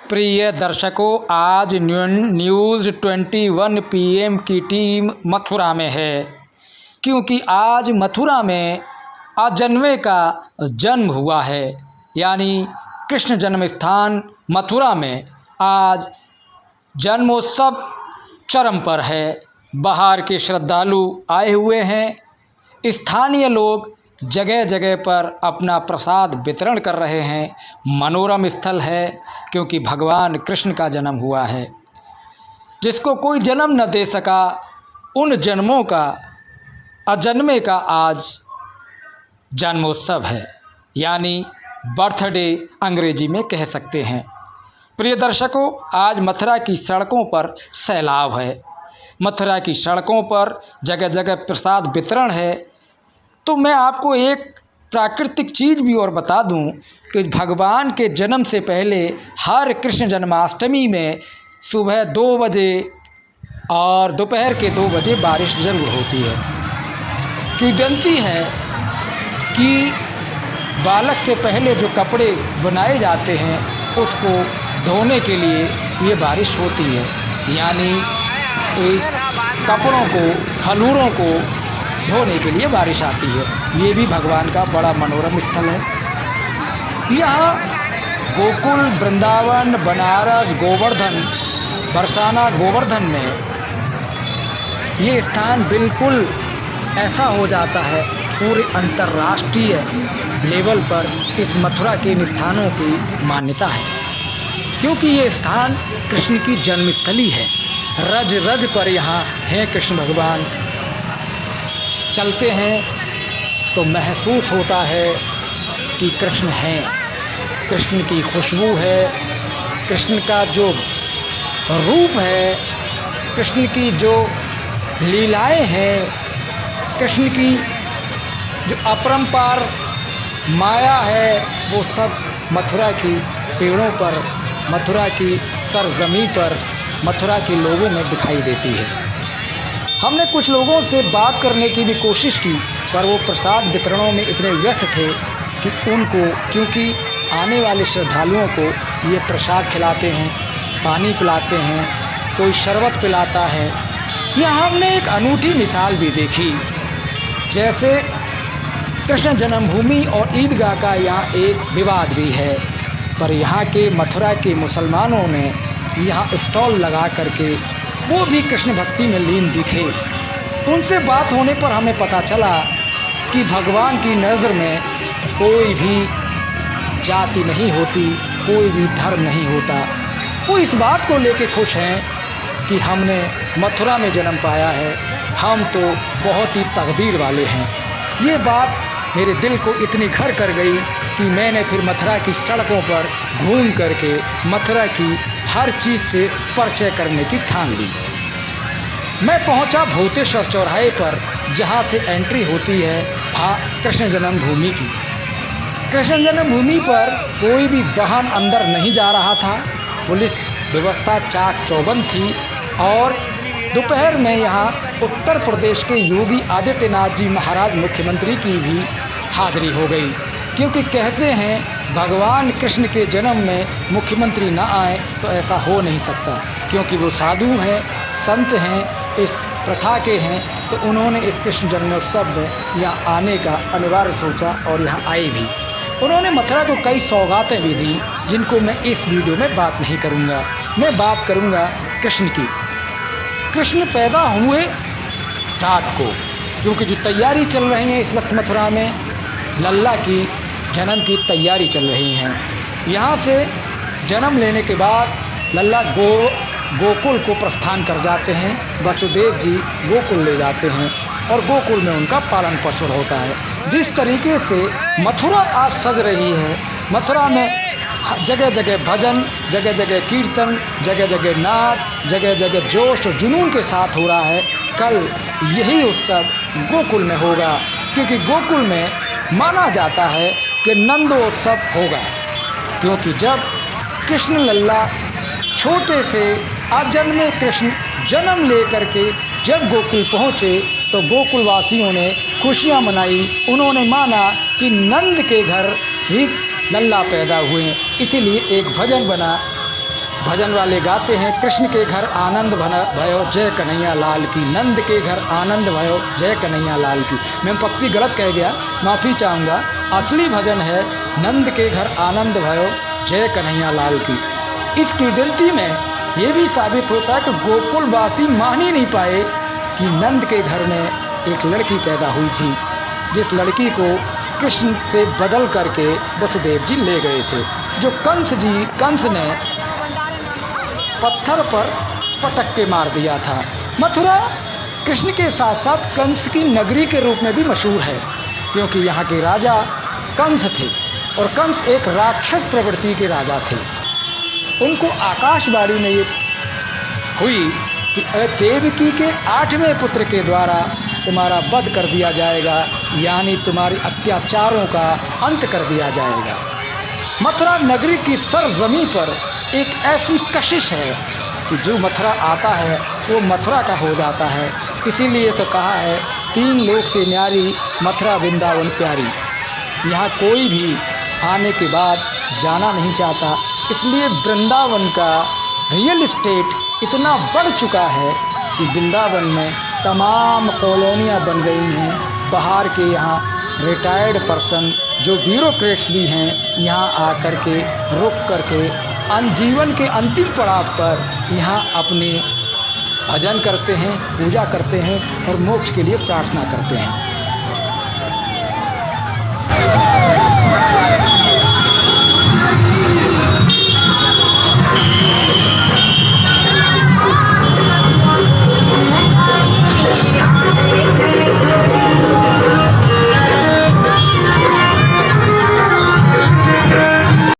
प्रिय दर्शकों, आज न्यूज़ 21 PM की टीम मथुरा में है, क्योंकि आज मथुरा में अजन्मे का जन्म हुआ है। यानी कृष्ण जन्म स्थान मथुरा में आज जन्मोत्सव चरम पर है। बाहर के श्रद्धालु आए हुए हैं। स्थानीय लोग जगह जगह पर अपना प्रसाद वितरण कर रहे हैं। मनोरम स्थल है, क्योंकि भगवान कृष्ण का जन्म हुआ है। जिसको कोई जन्म न दे सका, उन जन्मों का अजन्मे का आज जन्मोत्सव है, यानी बर्थडे अंग्रेजी में कह सकते हैं। प्रिय दर्शकों, आज मथुरा की सड़कों पर सैलाब है। मथुरा की सड़कों पर जगह जगह प्रसाद वितरण है। तो मैं आपको एक प्राकृतिक चीज़ भी और बता दूं कि भगवान के जन्म से पहले हर कृष्ण जन्माष्टमी में सुबह 2 बजे और दोपहर के 2 बजे बारिश ज़रूर होती है। किंवदंती है कि बालक से पहले जो कपड़े बनाए जाते हैं उसको धोने के लिए ये बारिश होती है। यानी कपड़ों को, फलूरों को धोने के लिए बारिश आती है। ये भी भगवान का बड़ा मनोरम स्थल है। यहाँ गोकुल, वृंदावन, बनारस, गोवर्धन, बरसाना, गोवर्धन में ये स्थान बिल्कुल ऐसा हो जाता है, पूरे अंतर्राष्ट्रीय लेवल पर इस मथुरा के इन स्थानों की मान्यता है, क्योंकि ये स्थान कृष्ण की जन्मस्थली है। रज रज पर यहाँ हैं कृष्ण भगवान। चलते हैं तो महसूस होता है कि कृष्ण हैं। कृष्ण की खुशबू है, कृष्ण का जो रूप है, कृष्ण की जो लीलाएं हैं, कृष्ण की जो अपरंपार माया है, वो सब मथुरा की पेड़ों पर, मथुरा की सरजमी पर, मथुरा के लोगों में दिखाई देती है। हमने कुछ लोगों से बात करने की भी कोशिश की, पर वो प्रसाद वितरणों में इतने व्यस्त थे कि उनको, क्योंकि आने वाले श्रद्धालुओं को ये प्रसाद खिलाते हैं, पानी पिलाते हैं, कोई शरबत पिलाता है। यहाँ हमने एक अनूठी मिसाल भी देखी। जैसे कृष्ण जन्मभूमि और ईदगाह का यहाँ एक विवाद भी है, पर यहाँ के मथुरा के मुसलमानों ने यहाँ स्टॉल लगा करके वो भी कृष्ण भक्ति में लीन दिखे। उनसे बात होने पर हमें पता चला कि भगवान की नज़र में कोई भी जाति नहीं होती, कोई भी धर्म नहीं होता। वो इस बात को लेके खुश हैं कि हमने मथुरा में जन्म पाया है, हम तो बहुत ही तकदीर वाले हैं। ये बात मेरे दिल को इतनी घर कर गई कि मैंने फिर मथुरा की सड़कों पर घूम करके मथुरा की हर चीज़ से परिचय करने की ठान ली। मैं पहुंचा भूतेश्वर चौराहे पर, जहां से एंट्री होती है कृष्ण जन्मभूमि की। कृष्ण जन्मभूमि पर कोई भी वाहन अंदर नहीं जा रहा था। पुलिस व्यवस्था चाक चौबंद थी। और दोपहर में यहाँ उत्तर प्रदेश के योगी आदित्यनाथ जी महाराज मुख्यमंत्री की भी हाज़िरी हो गई, क्योंकि कहते हैं भगवान कृष्ण के जन्म में मुख्यमंत्री ना आए तो ऐसा हो नहीं सकता, क्योंकि वो साधु हैं, संत हैं, इस प्रथा के हैं। तो उन्होंने इस कृष्ण जन्मोत्सव में यहाँ आने का अनिवार्य सोचा और यहाँ आए भी। उन्होंने मथुरा को कई सौगातें भी दी, जिनको मैं इस वीडियो में बात नहीं करूँगा। मैं बात करूँगा कृष्ण की। कृष्ण पैदा हुए रात को, क्योंकि जो तैयारी चल रही है इस वक्त मथुरा में, लल्ला की जन्म की तैयारी चल रही हैं। यहाँ से जन्म लेने के बाद लल्ला गोकुल को प्रस्थान कर जाते हैं। वसुदेव जी गोकुल ले जाते हैं और गोकुल में उनका पालन पोषण होता है। जिस तरीके से मथुरा आज सज रही है, मथुरा में जगह जगह भजन, जगह जगह कीर्तन, जगह जगह नाच, जगह जगह जोश और जुनून के साथ हो रहा है। कल यही उत्सव गोकुल में होगा, क्योंकि गोकुल में माना जाता है कि नंदोत्सव होगा, क्योंकि जब कृष्ण लल्ला छोटे से अजन्मे कृष्ण जन्म ले करके जब गोकुल पहुँचे तो गोकुलवासियों ने खुशियाँ मनाई। उन्होंने माना कि नंद के घर ही लल्ला पैदा हुए, इसीलिए एक भजन बना भजन वाले गाते हैं, कृष्ण के घर आनंद भयो जय कन्हैया लाल की, नंद के घर आनंद भयो जय कन्हैया लाल की। मैं पक्ति गलत कह गया, माफ़ी चाहूँगा। असली भजन है नंद के घर आनंद भयो जय कन्हैया लाल की। इस कीर्तन में ये भी साबित होता है कि गोकुलवासी मान ही नहीं पाए कि नंद के घर में एक लड़की पैदा हुई थी, जिस लड़की को कृष्ण से बदल करके वसुदेव जी ले गए थे, जो कंस ने पत्थर पर पटक के मार दिया था। मथुरा कृष्ण के साथ साथ कंस की नगरी के रूप में भी मशहूर है, क्योंकि यहाँ के राजा कंस थे और कंस एक राक्षस प्रवृत्ति के राजा थे। उनको आकाशवाणी में ये हुई कि देवकी के 8वें पुत्र के द्वारा तुम्हारा वध कर दिया जाएगा, यानी तुम्हारे अत्याचारों का अंत कर दिया जाएगा। मथुरा नगरी की सरजमी पर एक ऐसी कशिश है कि जो मथुरा आता है वो मथुरा का हो जाता है। इसीलिए तो कहा है 3 लोक से न्यारी मथुरा वृंदावन प्यारी। यहाँ कोई भी आने के बाद जाना नहीं चाहता, इसलिए वृंदावन का रियल एस्टेट इतना बढ़ चुका है कि वृंदावन में तमाम कॉलोनियाँ बन गई हैं। बाहर के यहाँ रिटायर्ड पर्सन जो ब्यूरोक्रेट्स भी हैं, यहाँ आकर के रुक करके जीवन के अंतिम पड़ाव पर यहाँ अपने भजन करते हैं, पूजा करते हैं और मोक्ष के लिए प्रार्थना करते हैं।